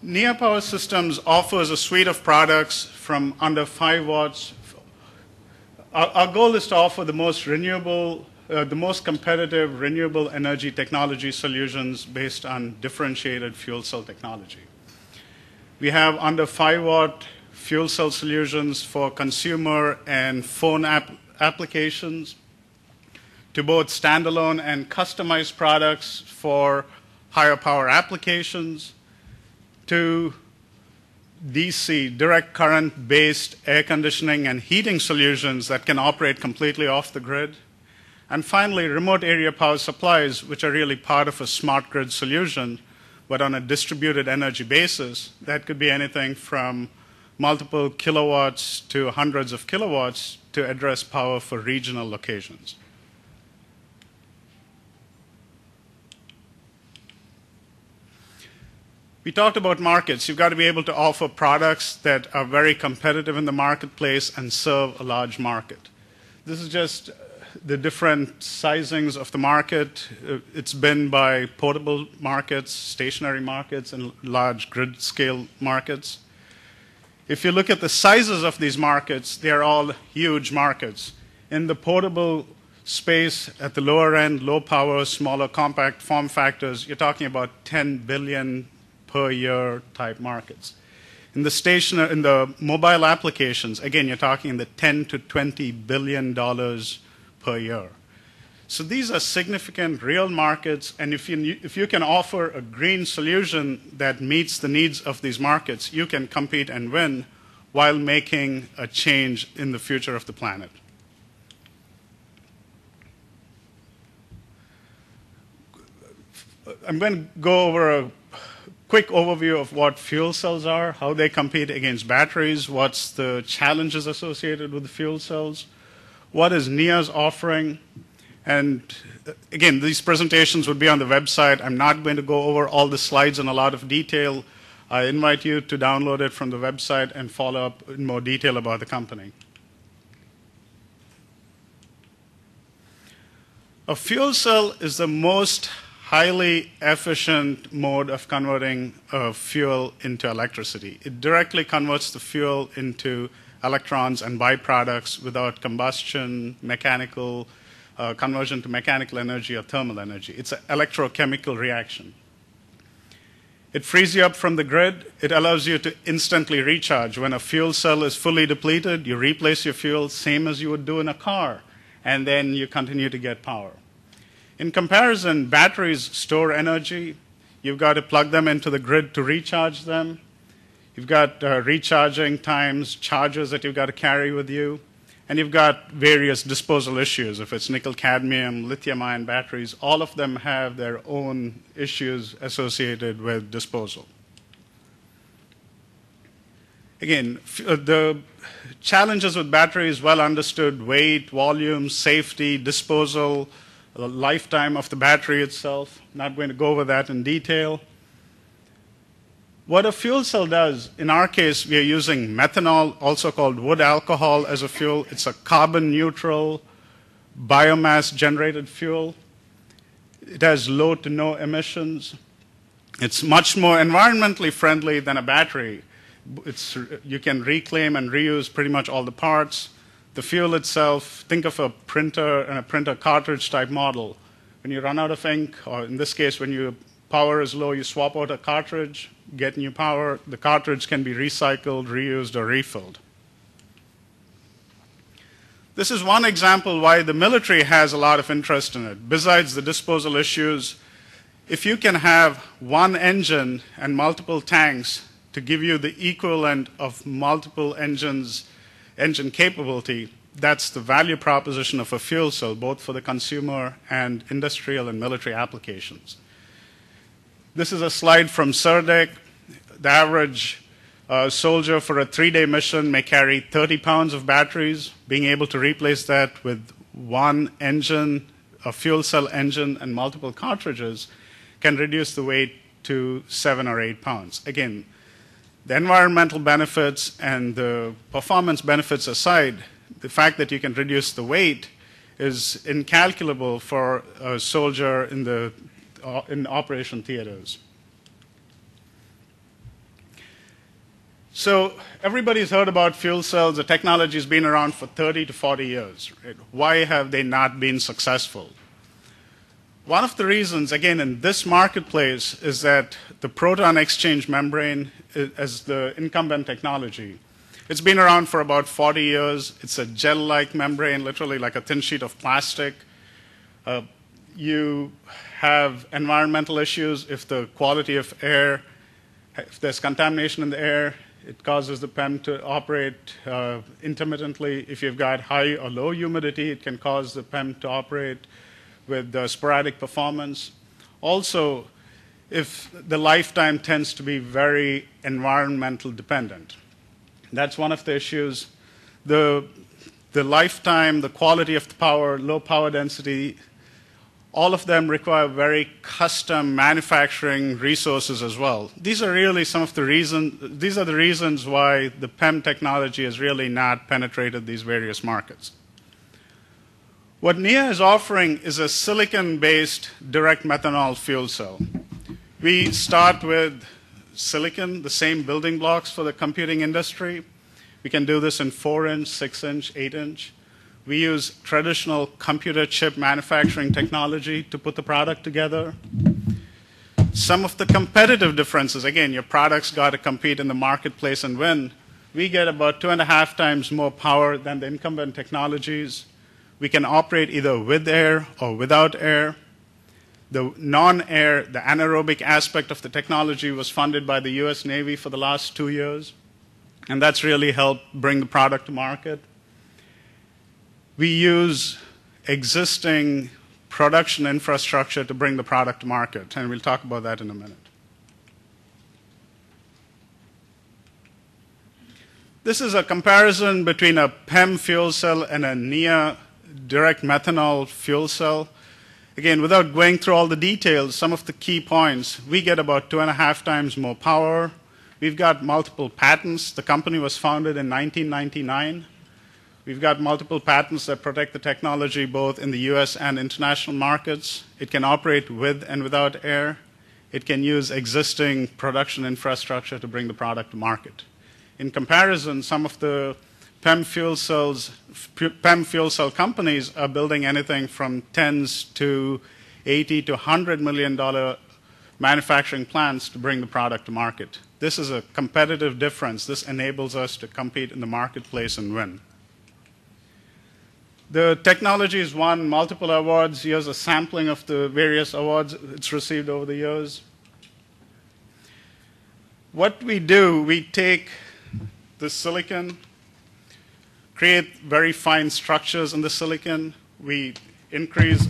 NEA Power Systems offers a suite of products from under 5 watts. Our goal is to offer the most renewable, the most competitive renewable energy technology solutions based on differentiated fuel cell technology. We have under 5 watt fuel cell solutions for consumer and phone applications, to both standalone and customized products for higher power applications, to DC, direct current based air conditioning and heating solutions that can operate completely off the grid. And finally, remote area power supplies, which are really part of a smart grid solution, but on a distributed energy basis. That could be anything from multiple kilowatts to hundreds of kilowatts to address power for regional locations. We talked about markets. You've got to be able to offer products that are very competitive in the marketplace and serve a large market. This is just the different sizings of the market. It's been by portable markets, stationary markets, and large grid scale markets. If you look at the sizes of these markets, they're all huge markets. In the portable space at the lower end, low power, smaller compact form factors, you're talking about 10 billion per year type markets. In the mobile applications, again, you're talking in the 10 to 20 billion dollars per year. So these are significant real markets, and if you can offer a green solution that meets the needs of these markets, you can compete and win while making a change in the future of the planet. I'm going to go over a quick overview of what fuel cells are, how they compete against batteries, what's the challenges associated with the fuel cells, what is NEA's offering, and again, these presentations would be on the website. I'm not going to go over all the slides in a lot of detail. I invite you to download it from the website and follow up in more detail about the company. A fuel cell is the most highly efficient mode of converting fuel into electricity. It directly converts the fuel into electrons and byproducts without combustion, mechanical conversion to mechanical energy or thermal energy. It's an electrochemical reaction. It frees you up from the grid. It allows you to instantly recharge. When a fuel cell is fully depleted, you replace your fuel, same as you would do in a car, and then you continue to get power. In comparison, batteries store energy. You've got to plug them into the grid to recharge them. You've got recharging times, chargers that you've got to carry with you. And you've got various disposal issues. If it's nickel, cadmium, lithium-ion batteries, all of them have their own issues associated with disposal. Again, the challenges with batteries, well understood: weight, volume, safety, disposal, the lifetime of the battery itself. Not going to go over that in detail. What a fuel cell does, in our case, we are using methanol, also called wood alcohol, as a fuel. It's a carbon neutral, biomass generated fuel. It has low to no emissions. It's much more environmentally friendly than a battery. You can reclaim and reuse pretty much all the parts. The fuel itself, think of a printer and a printer cartridge type model. When you run out of ink, or in this case, when your power is low, you swap out a cartridge, get new power. The cartridge can be recycled, reused, or refilled. This is one example why the military has a lot of interest in it. Besides the disposal issues, if you can have one engine and multiple tanks to give you the equivalent of multiple engine capability, that's the value proposition of a fuel cell, both for the consumer and industrial and military applications. This is a slide from CERDEC. The average soldier for a 3-day mission may carry 30 pounds of batteries. Being able to replace that with one engine, a fuel cell engine, and multiple cartridges can reduce the weight to 7 or 8 pounds. Again, the environmental benefits and the performance benefits aside, the fact that you can reduce the weight is incalculable for a soldier in operation theaters. So everybody's heard about fuel cells. The technology has been around for 30 to 40 years. Right? Why have they not been successful? One of the reasons, again, in this marketplace is that the proton exchange membrane is the incumbent technology. It's been around for about 40 years. It's a gel-like membrane, literally like a thin sheet of plastic. You have environmental issues if the quality of air, if there's contamination in the air, it causes the PEM to operate intermittently. If you've got high or low humidity, it can cause the PEM to operate with sporadic performance. Also, if the lifetime tends to be very environmental dependent. That's one of the issues. The lifetime, the quality of the power, low power density, all of them require very custom manufacturing resources as well. These are really some of the reasons, these are the reasons why the PEM technology has really not penetrated these various markets. What NIA is offering is a silicon-based direct methanol fuel cell. We start with silicon, the same building blocks for the computing industry. We can do this in 4-inch, 6-inch, 8-inch. We use traditional computer chip manufacturing technology to put the product together. Some of the competitive differences, again, your product's got to compete in the marketplace and win. We get about 2.5 times more power than the incumbent technologies. We can operate either with air or without air. The non-air, the anaerobic aspect of the technology was funded by the US Navy for the last 2 years, and that's really helped bring the product to market. We use existing production infrastructure to bring the product to market, and we'll talk about that in a minute. This is a comparison between a PEM fuel cell and a NIA direct methanol fuel cell. Again, without going through all the details, some of the key points, we get about 2.5 times more power. We've got multiple patents. The company was founded in 1999. We've got multiple patents that protect the technology both in the US and international markets. It can operate with and without air. It can use existing production infrastructure to bring the product to market. In comparison, some of the PEM fuel cell companies are building anything from tens to $80 to $100 million manufacturing plants to bring the product to market. This is a competitive difference. This enables us to compete in the marketplace and win. The technology has won multiple awards. Here's a sampling of the various awards it's received over the years. What we do, we take the silicon, create very fine structures in the silicon. We increase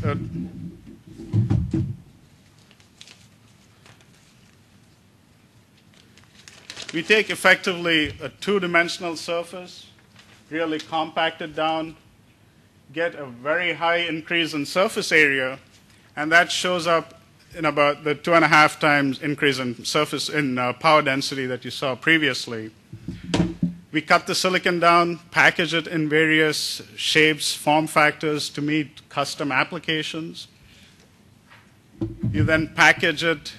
we take effectively a two-dimensional surface, really compact it down, get a very high increase in surface area, and that shows up in about the 2.5 times increase in surface in power density that you saw previously. We cut the silicon down, package it in various shapes, form factors to meet custom applications. You then package it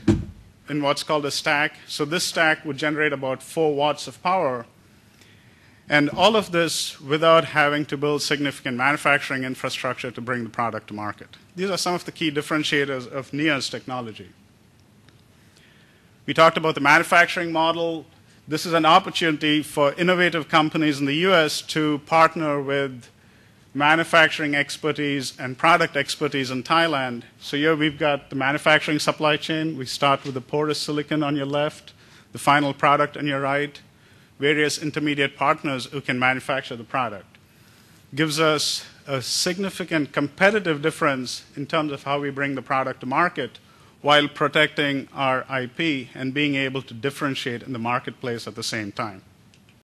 in what's called a stack. So this stack would generate about 4 watts of power. And all of this without having to build significant manufacturing infrastructure to bring the product to market. These are some of the key differentiators of NIA's technology. We talked about the manufacturing model. This is an opportunity for innovative companies in the US to partner with manufacturing expertise and product expertise in Thailand. So here we've got the manufacturing supply chain. We start with the porous silicon on your left, the final product on your right, various intermediate partners who can manufacture the product. Gives us a significant competitive difference in terms of how we bring the product to market while protecting our IP and being able to differentiate in the marketplace at the same time.